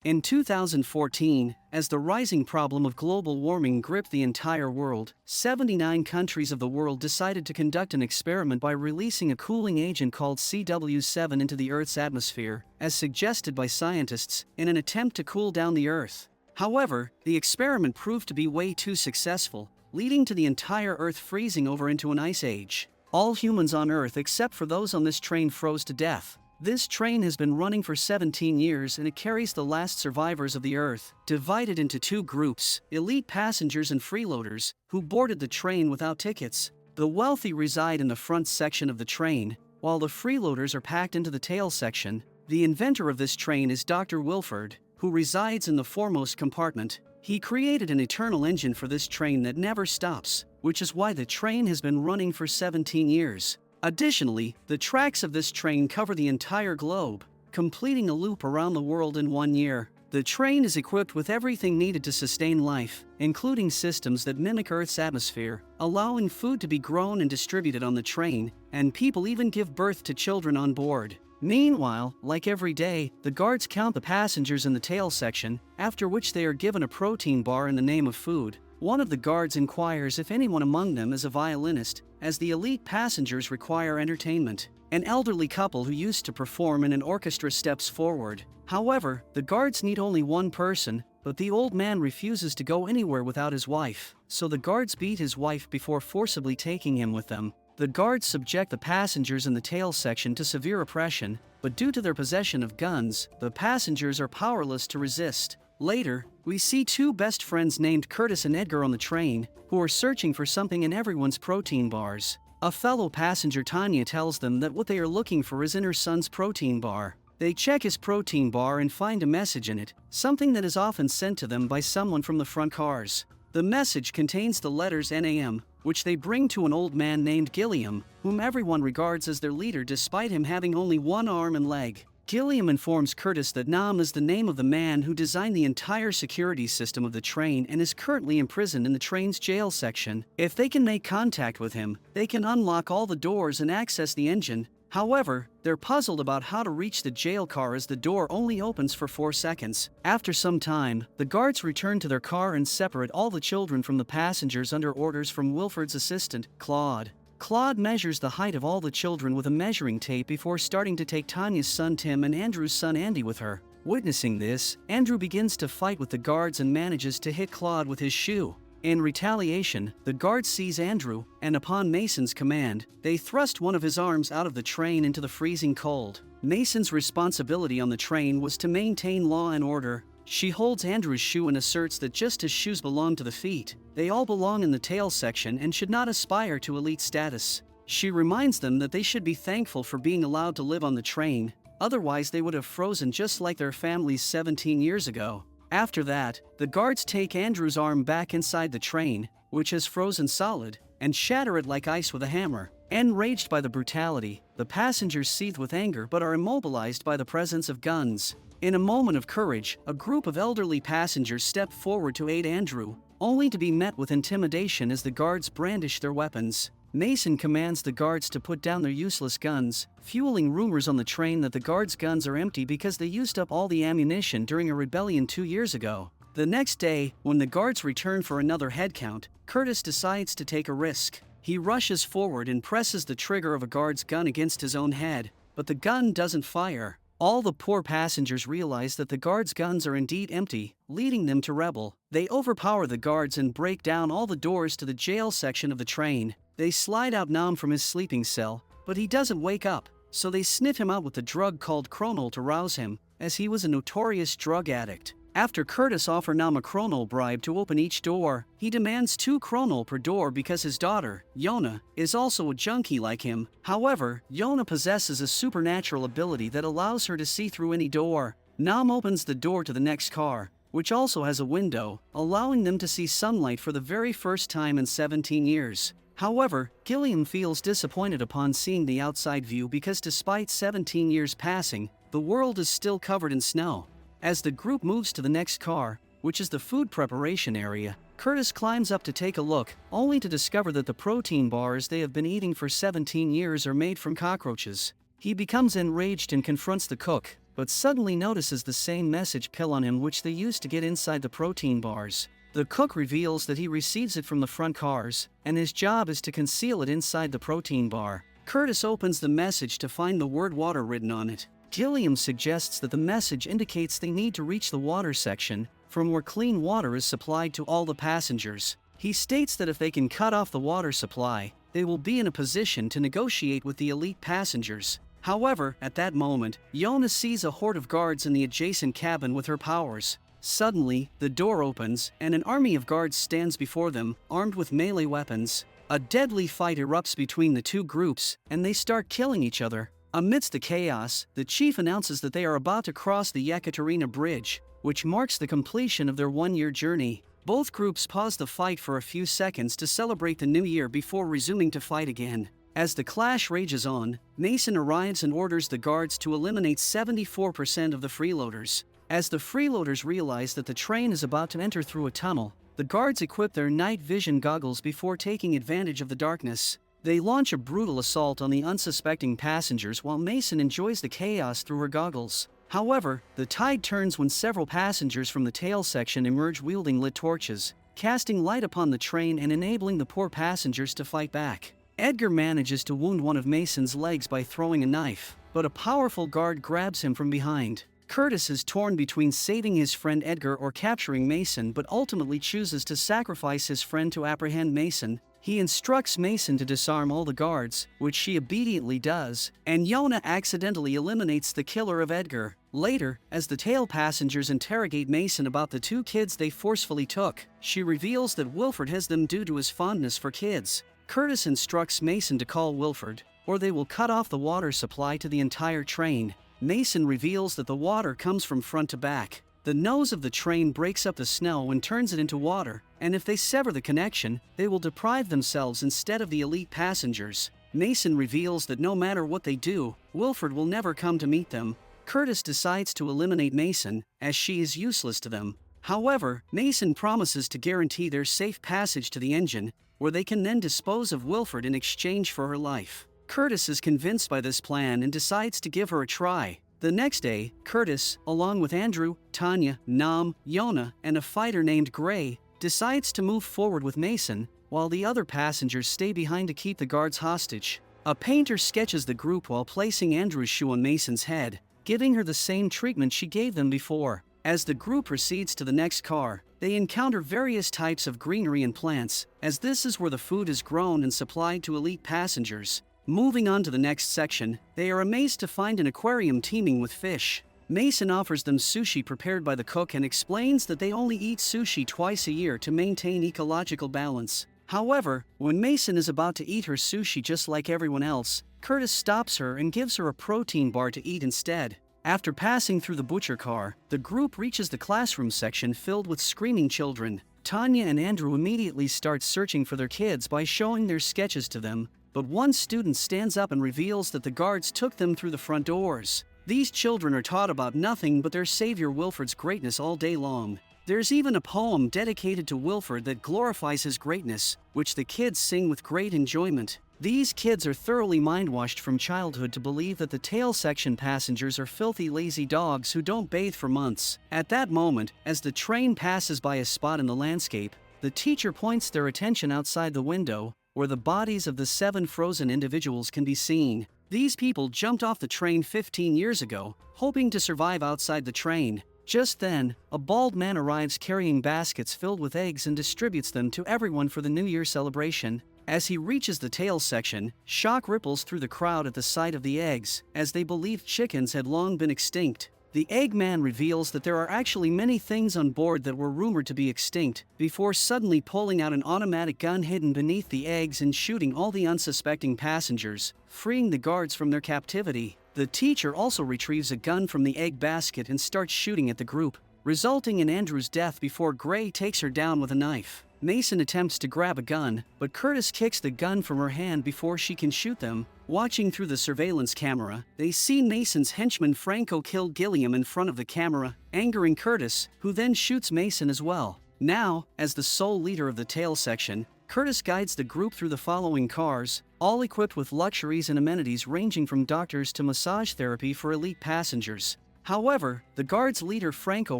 In 2014, as the rising problem of global warming gripped the entire world, 79 countries of the world decided to conduct an experiment by releasing a cooling agent called CW7 into the Earth's atmosphere, as suggested by scientists, in an attempt to cool down the Earth. However, the experiment proved to be way too successful, leading to the entire Earth freezing over into an ice age. All humans on Earth except for those on this train froze to death. This train has been running for 17 years and it carries the last survivors of the Earth, divided into two groups, elite passengers and freeloaders, who boarded the train without tickets. The wealthy reside in the front section of the train, while the freeloaders are packed into the tail section. The inventor of this train is Dr. Wilford, who resides in the foremost compartment. He created an eternal engine for this train that never stops, which is why the train has been running for 17 years. Additionally, the tracks of this train cover the entire globe, completing a loop around the world in 1 year. The train is equipped with everything needed to sustain life, including systems that mimic Earth's atmosphere, allowing food to be grown and distributed on the train, and people even give birth to children on board. Meanwhile, like every day, the guards count the passengers in the tail section, after which they are given a protein bar in the name of food. One of the guards inquires if anyone among them is a violinist, as the elite passengers require entertainment. An elderly couple who used to perform in an orchestra steps forward. However, the guards need only one person, but the old man refuses to go anywhere without his wife, so the guards beat his wife before forcibly taking him with them. The guards subject the passengers in the tail section to severe oppression, but due to their possession of guns, the passengers are powerless to resist. Later, we see two best friends named Curtis and Edgar on the train, who are searching for something in everyone's protein bars. A fellow passenger, Tanya, tells them that what they are looking for is in her son's protein bar. They check his protein bar and find a message in it, something that is often sent to them by someone from the front cars. The message contains the letters NAM, which they bring to an old man named Gilliam, whom everyone regards as their leader despite him having only one arm and leg. Gilliam informs Curtis that Nam is the name of the man who designed the entire security system of the train and is currently imprisoned in the train's jail section. If they can make contact with him, they can unlock all the doors and access the engine. However, they're puzzled about how to reach the jail car as the door only opens for 4 seconds. After some time, the guards return to their car and separate all the children from the passengers under orders from Wilford's assistant, Claude. Claude measures the height of all the children with a measuring tape before starting to take Tanya's son Tim and Andrew's son Andy with her. Witnessing this, Andrew begins to fight with the guards and manages to hit Claude with his shoe. In retaliation, the guard seize Andrew, and upon Mason's command, they thrust one of his arms out of the train into the freezing cold. Mason's responsibility on the train was to maintain law and order. She holds Andrew's shoe and asserts that just as shoes belong to the feet, they all belong in the tail section and should not aspire to elite status. She reminds them that they should be thankful for being allowed to live on the train, otherwise they would have frozen just like their families 17 years ago. After that, the guards take Andrew's arm back inside the train, which has frozen solid, and shatter it like ice with a hammer. Enraged by the brutality, the passengers seethe with anger but are immobilized by the presence of guns. In a moment of courage, a group of elderly passengers step forward to aid Andrew, only to be met with intimidation as the guards brandish their weapons. Mason commands the guards to put down their useless guns, fueling rumors on the train that the guards' guns are empty because they used up all the ammunition during a rebellion 2 years ago. The next day, when the guards return for another head count, Curtis decides to take a risk. He rushes forward and presses the trigger of a guard's gun against his own head, but the gun doesn't fire. All the poor passengers realize that the guards' guns are indeed empty, leading them to rebel. They overpower the guards and break down all the doors to the jail section of the train. They slide out Nam from his sleeping cell, but he doesn't wake up, so they sniff him out with the drug called Chronol to rouse him, as he was a notorious drug addict. After Curtis offers Nam a Chronol bribe to open each door, he demands 2 Chronol per door because his daughter, Yona, is also a junkie like him. However, Yona possesses a supernatural ability that allows her to see through any door. Nam opens the door to the next car, which also has a window, allowing them to see sunlight for the very first time in 17 years. However, Gilliam feels disappointed upon seeing the outside view because despite 17 years passing, the world is still covered in snow. As the group moves to the next car, which is the food preparation area, Curtis climbs up to take a look, only to discover that the protein bars they have been eating for 17 years are made from cockroaches. He becomes enraged and confronts the cook, but suddenly notices the same message pill on him which they used to get inside the protein bars. The cook reveals that he receives it from the front cars, and his job is to conceal it inside the protein bar. Curtis opens the message to find the word water written on it. Gilliam suggests that the message indicates they need to reach the water section, from where clean water is supplied to all the passengers. He states that if they can cut off the water supply, they will be in a position to negotiate with the elite passengers. However, at that moment, Yona sees a horde of guards in the adjacent cabin with her powers. Suddenly, the door opens, and an army of guards stands before them, armed with melee weapons. A deadly fight erupts between the two groups, and they start killing each other. Amidst the chaos, the chief announces that they are about to cross the Yekaterina Bridge, which marks the completion of their one-year journey. Both groups pause the fight for a few seconds to celebrate the new year before resuming to fight again. As the clash rages on, Mason arrives and orders the guards to eliminate 74% of the freeloaders. As the freeloaders realize that the train is about to enter through a tunnel, the guards equip their night vision goggles before taking advantage of the darkness. They launch a brutal assault on the unsuspecting passengers while Mason enjoys the chaos through her goggles. However, the tide turns when several passengers from the tail section emerge wielding lit torches, casting light upon the train and enabling the poor passengers to fight back. Edgar manages to wound one of Mason's legs by throwing a knife, but a powerful guard grabs him from behind. Curtis is torn between saving his friend Edgar or capturing Mason, but ultimately chooses to sacrifice his friend to apprehend Mason. He instructs Mason to disarm all the guards, which she obediently does, and Yona accidentally eliminates the killer of Edgar. Later, as the tail passengers interrogate Mason about the two kids they forcefully took, she reveals that Wilford has them due to his fondness for kids. Curtis instructs Mason to call Wilford, or they will cut off the water supply to the entire train. Mason reveals that the water comes from front to back. The nose of the train breaks up the snow and turns it into water, and if they sever the connection, they will deprive themselves instead of the elite passengers. Mason reveals that no matter what they do, Wilford will never come to meet them. Curtis decides to eliminate Mason, as she is useless to them. However, Mason promises to guarantee their safe passage to the engine, where they can then dispose of Wilford in exchange for her life. Curtis is convinced by this plan and decides to give her a try. The next day, Curtis, along with Andrew, Tanya, Nam, Yona, and a fighter named Gray, decides to move forward with Mason, while the other passengers stay behind to keep the guards hostage. A painter sketches the group while placing Andrew's shoe on Mason's head, giving her the same treatment she gave them before. As the group proceeds to the next car, they encounter various types of greenery and plants, as this is where the food is grown and supplied to elite passengers. Moving on to the next section, they are amazed to find an aquarium teeming with fish. Mason offers them sushi prepared by the cook and explains that they only eat sushi twice a year to maintain ecological balance. However, when Mason is about to eat her sushi just like everyone else, Curtis stops her and gives her a protein bar to eat instead. After passing through the butcher car, the group reaches the classroom section filled with screaming children. Tanya and Andrew immediately start searching for their kids by showing their sketches to them, but one student stands up and reveals that the guards took them through the front doors. These children are taught about nothing but their savior Wilford's greatness all day long. There's even a poem dedicated to Wilford that glorifies his greatness, which the kids sing with great enjoyment. These kids are thoroughly mind-washed from childhood to believe that the tail section passengers are filthy lazy dogs who don't bathe for months. At that moment, as the train passes by a spot in the landscape, the teacher points their attention outside the window, where the bodies of the 7 frozen individuals can be seen. These people jumped off the train 15 years ago, hoping to survive outside the train. Just then, a bald man arrives carrying baskets filled with eggs and distributes them to everyone for the New Year celebration. As he reaches the tail section, shock ripples through the crowd at the sight of the eggs, as they believed chickens had long been extinct. The Eggman reveals that there are actually many things on board that were rumored to be extinct, before suddenly pulling out an automatic gun hidden beneath the eggs and shooting all the unsuspecting passengers, freeing the guards from their captivity. The teacher also retrieves a gun from the egg basket and starts shooting at the group, resulting in Andrew's death before Gray takes her down with a knife. Mason attempts to grab a gun, but Curtis kicks the gun from her hand before she can shoot them. Watching through the surveillance camera, they see Mason's henchman Franco kill Gilliam in front of the camera, angering Curtis, who then shoots Mason as well. Now, as the sole leader of the tail section, Curtis guides the group through the following cars, all equipped with luxuries and amenities ranging from doctors to massage therapy for elite passengers. However, the guard's leader Franco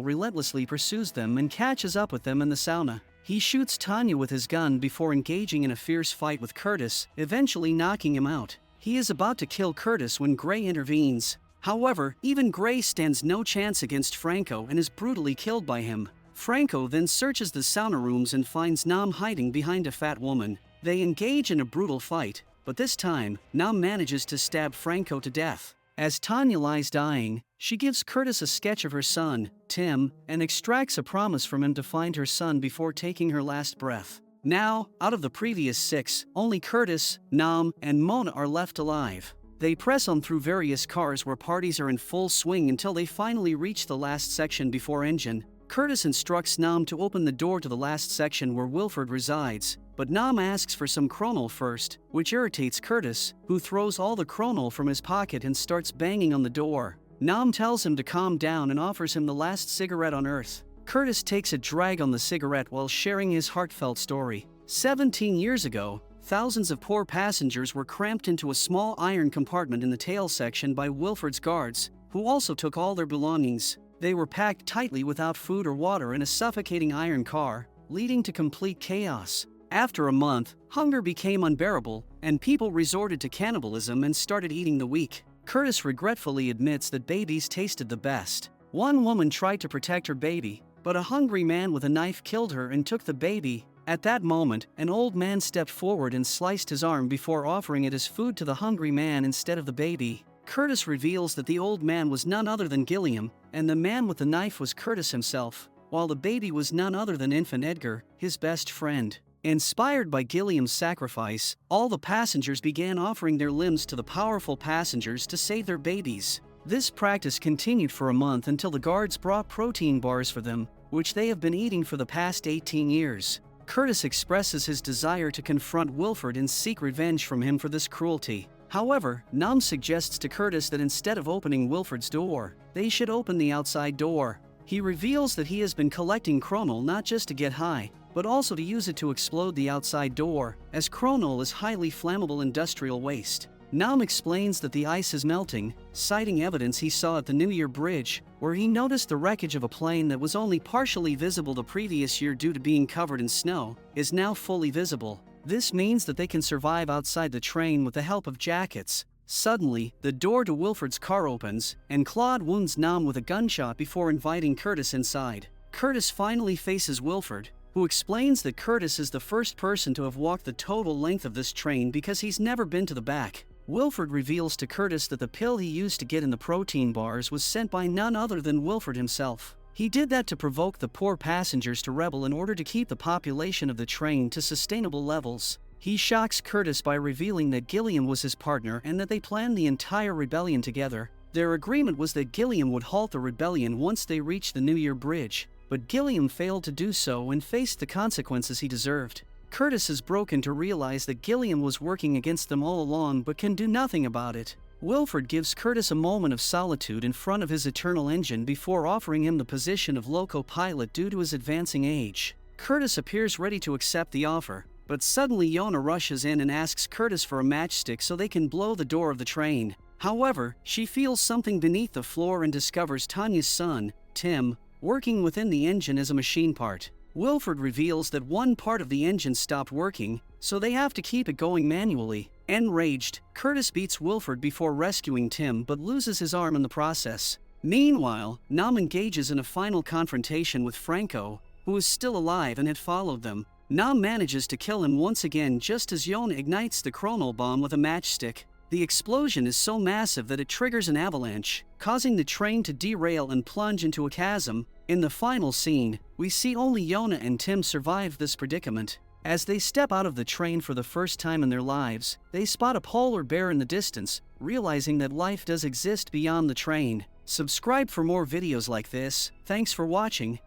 relentlessly pursues them and catches up with them in the sauna. He shoots Tanya with his gun before engaging in a fierce fight with Curtis, eventually knocking him out. He is about to kill Curtis when Gray intervenes. However, even Gray stands no chance against Franco and is brutally killed by him. Franco then searches the sauna rooms and finds Nam hiding behind a fat woman. They engage in a brutal fight, but this time, Nam manages to stab Franco to death. As Tanya lies dying, she gives Curtis a sketch of her son, Tim, and extracts a promise from him to find her son before taking her last breath. Now, out of the previous 6, only Curtis, Nam, and Mona are left alive. They press on through various cars where parties are in full swing until they finally reach the last section before engine. Curtis instructs Nam to open the door to the last section where Wilford resides, but Nam asks for some chronal first, which irritates Curtis, who throws all the chronal from his pocket and starts banging on the door. Nam tells him to calm down and offers him the last cigarette on Earth. Curtis takes a drag on the cigarette while sharing his heartfelt story. 17 years ago, thousands of poor passengers were cramped into a small iron compartment in the tail section by Wilford's guards, who also took all their belongings. They were packed tightly without food or water in a suffocating iron car, leading to complete chaos. After a month, hunger became unbearable, and people resorted to cannibalism and started eating the weak. Curtis regretfully admits that babies tasted the best. One woman tried to protect her baby, but a hungry man with a knife killed her and took the baby. At that moment, an old man stepped forward and sliced his arm before offering it as food to the hungry man instead of the baby. Curtis reveals that the old man was none other than Gilliam, and the man with the knife was Curtis himself, while the baby was none other than infant Edgar, his best friend. Inspired by Gilliam's sacrifice, all the passengers began offering their limbs to the powerful passengers to save their babies. This practice continued for a month until the guards brought protein bars for them, which they have been eating for the past 18 years. Curtis expresses his desire to confront Wilford and seek revenge from him for this cruelty. However, Nam suggests to Curtis that instead of opening Wilford's door, they should open the outside door. He reveals that he has been collecting chronal not just to get high, but also to use it to explode the outside door, as chronal is highly flammable industrial waste. Nam explains that the ice is melting, citing evidence he saw at the New Year Bridge, where he noticed the wreckage of a plane that was only partially visible the previous year due to being covered in snow, is now fully visible. This means that they can survive outside the train with the help of jackets. Suddenly, the door to Wilford's car opens, and Claude wounds Nam with a gunshot before inviting Curtis inside. Curtis finally faces Wilford, who explains that Curtis is the first person to have walked the total length of this train because he's never been to the back. Wilford reveals to Curtis that the pill he used to get in the protein bars was sent by none other than Wilford himself. He did that to provoke the poor passengers to rebel in order to keep the population of the train to sustainable levels. He shocks Curtis by revealing that Gilliam was his partner and that they planned the entire rebellion together. Their agreement was that Gilliam would halt the rebellion once they reached the New Year Bridge, but Gilliam failed to do so and faced the consequences he deserved. Curtis is broken to realize that Gilliam was working against them all along but can do nothing about it. Wilford gives Curtis a moment of solitude in front of his eternal engine before offering him the position of loco pilot due to his advancing age. Curtis appears ready to accept the offer, but suddenly Yona rushes in and asks Curtis for a matchstick so they can blow the door of the train. However, she feels something beneath the floor and discovers Tanya's son, Tim, working within the engine as a machine part. Wilford reveals that one part of the engine stopped working, so they have to keep it going manually. Enraged, Curtis beats Wilford before rescuing Tim but loses his arm in the process. Meanwhile, Nam engages in a final confrontation with Franco, who is still alive and had followed them. Nam manages to kill him once again just as Yona ignites the chronal bomb with a matchstick. The explosion is so massive that it triggers an avalanche, causing the train to derail and plunge into a chasm. In the final scene, we see only Yona and Tim survive this predicament. As they step out of the train for the first time in their lives, they spot a polar bear in the distance, realizing that life does exist beyond the train. Subscribe for more videos like this. Thanks for watching.